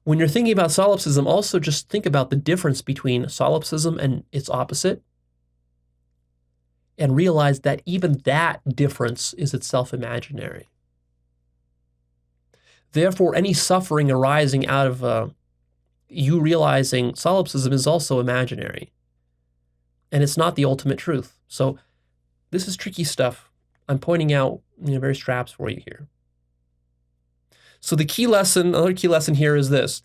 When you're thinking about solipsism, also just think about the difference between solipsism and its opposite, and realize that even that difference is itself imaginary. Therefore, any suffering arising out of you realizing solipsism is also imaginary, and it's not the ultimate truth. So this is tricky stuff. I'm pointing out various traps for you here. So the key lesson, another key lesson here is this.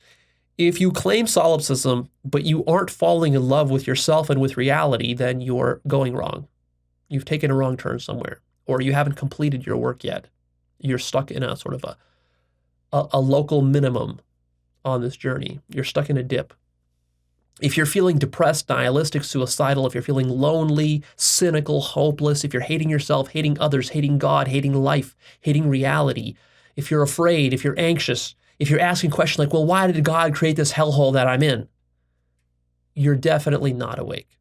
If you claim solipsism, but you aren't falling in love with yourself and with reality, then you're going wrong. You've taken a wrong turn somewhere, or you haven't completed your work yet. You're stuck in a sort of a local minimum on this journey. You're stuck in a dip. If you're feeling depressed, nihilistic, suicidal, if you're feeling lonely, cynical, hopeless, if you're hating yourself, hating others, hating God, hating life, hating reality, if you're afraid, if you're anxious, if you're asking questions like, well, why did God create this hellhole that I'm in? You're definitely not awake.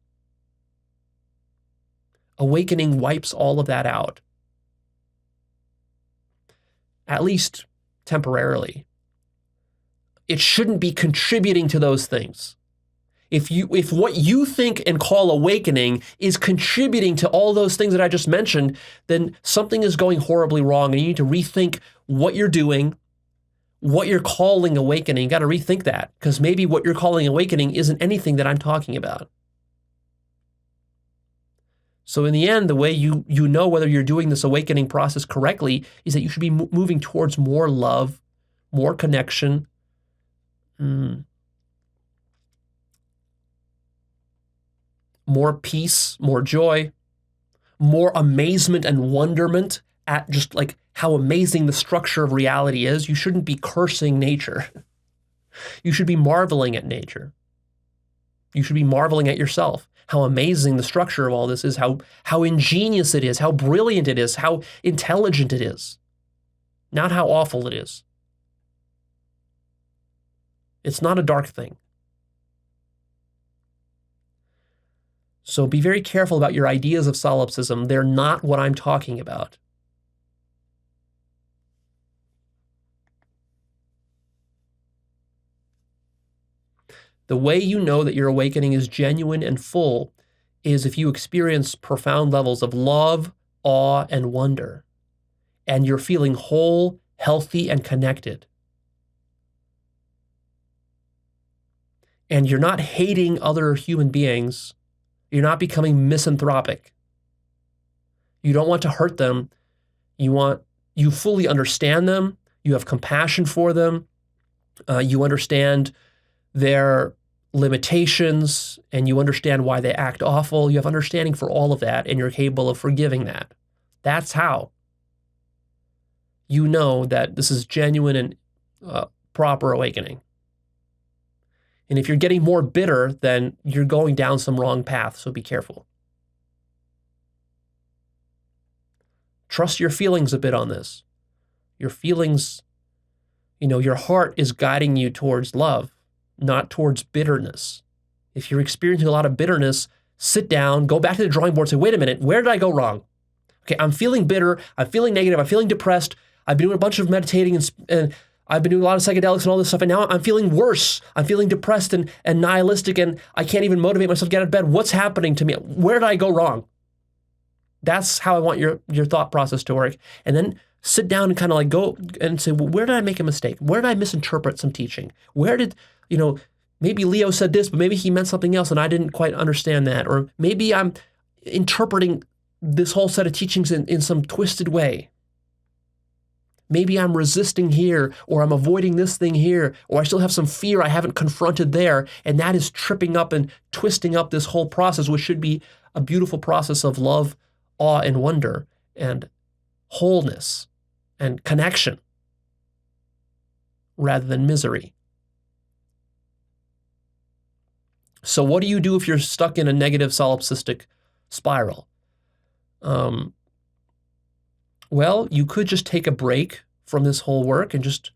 Awakening wipes all of that out, at least temporarily. It shouldn't be contributing to those things. If what you think and call awakening is contributing to all those things that I just mentioned, then something is going horribly wrong, and you need to rethink what you're doing, what you're calling awakening. You got to rethink that, because maybe what you're calling awakening isn't anything that I'm talking about. So in the end, the way you know whether you're doing this awakening process correctly is that you should be moving towards more love, more connection, more peace, more joy, more amazement and wonderment at just like how amazing the structure of reality is. You shouldn't be cursing nature. You should be marveling at nature. You should be marveling at yourself. How amazing the structure of all this is, how ingenious it is, how brilliant it is, how intelligent it is. Not how awful it is. It's not a dark thing. So be very careful about your ideas of solipsism. They're not what I'm talking about. The way you know that your awakening is genuine and full is if you experience profound levels of love, awe, and wonder, and you're feeling whole, healthy, and connected. And you're not hating other human beings. You're not becoming misanthropic. You don't want to hurt them. You fully understand them. You have compassion for them. You understand their limitations, and you understand why they act awful. You have understanding for all of that, and you're capable of forgiving that. That's how you know that this is genuine and proper awakening. And if you're getting more bitter, then you're going down some wrong path, so be careful. Trust your feelings a bit on this. Your feelings, your heart is guiding you towards love, not towards bitterness. If you're experiencing a lot of bitterness, sit down, go back to the drawing board, say, wait a minute, where did I go wrong? Okay, I'm feeling bitter, I'm feeling negative, I'm feeling depressed, I've been doing a bunch of meditating and I've been doing a lot of psychedelics and all this stuff, and now I'm feeling worse. I'm feeling depressed and nihilistic, and I can't even motivate myself to get out of bed. What's happening to me? Where did I go wrong? That's how I want your thought process to work. And then sit down and kind of like go and say, well, where did I make a mistake? Where did I misinterpret some teaching? Where did, maybe Leo said this, but maybe he meant something else and I didn't quite understand that. Or maybe I'm interpreting this whole set of teachings in some twisted way. Maybe I'm resisting here, or I'm avoiding this thing here, or I still have some fear I haven't confronted there, and that is tripping up and twisting up this whole process, which should be a beautiful process of love, awe, and wonder, and wholeness, and connection, rather than misery. So what do you do if you're stuck in a negative solipsistic spiral? Well, you could just take a break from this whole work and just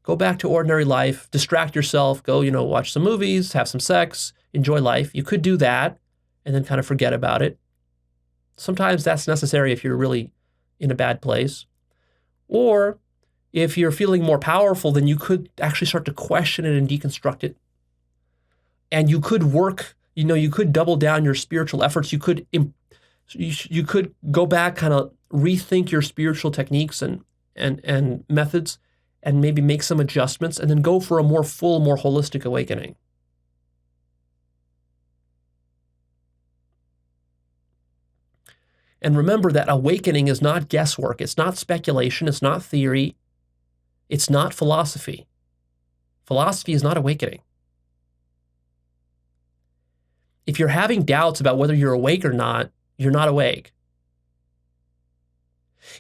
go back to ordinary life, distract yourself, go, watch some movies, have some sex, enjoy life. You could do that and then kind of forget about it. Sometimes that's necessary if you're really in a bad place. Or If you're feeling more powerful, then you could actually start to question it and deconstruct it. And you could work, you could double down your spiritual efforts. You could go back, kind of rethink your spiritual techniques and methods, and maybe make some adjustments, and then go for a more full, more holistic awakening. And remember that awakening is not guesswork. It's not speculation. It's not theory. It's not philosophy. Philosophy is not awakening. If you're having doubts about whether you're awake or not, you're not awake.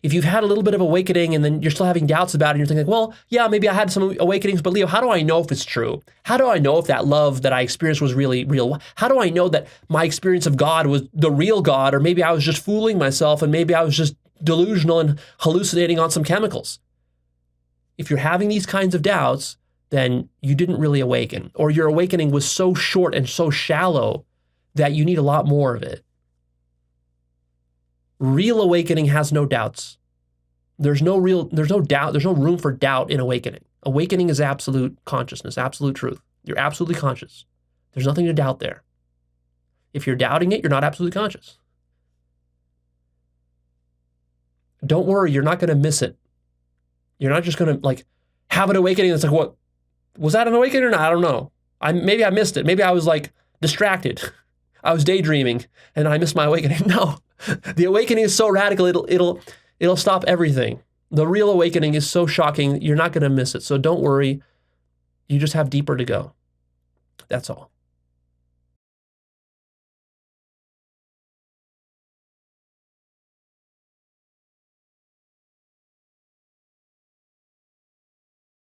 If you've had a little bit of awakening and then you're still having doubts about it, and you're thinking, well, yeah, maybe I had some awakenings, but Leo, how do I know if it's true? How do I know if that love that I experienced was really real? How do I know that my experience of God was the real God, or maybe I was just fooling myself and maybe I was just delusional and hallucinating on some chemicals? If you're having these kinds of doubts, then you didn't really awaken, or your awakening was so short and so shallow that you need a lot more of it. Real awakening has no doubts. There's no doubt, there's no room for doubt in awakening. Awakening is absolute consciousness, absolute truth. You're absolutely conscious. There's nothing to doubt there. If you're doubting it, you're not absolutely conscious. Don't worry, you're not going to miss it. You're not just going to have an awakening that's like, what, was that an awakening or not? I don't know. Maybe I missed it. Maybe I was distracted. I was daydreaming and I missed my awakening. No. The awakening is so radical, it'll stop everything. The real awakening is so shocking, you're not going to miss it. So don't worry. You just have deeper to go. That's all.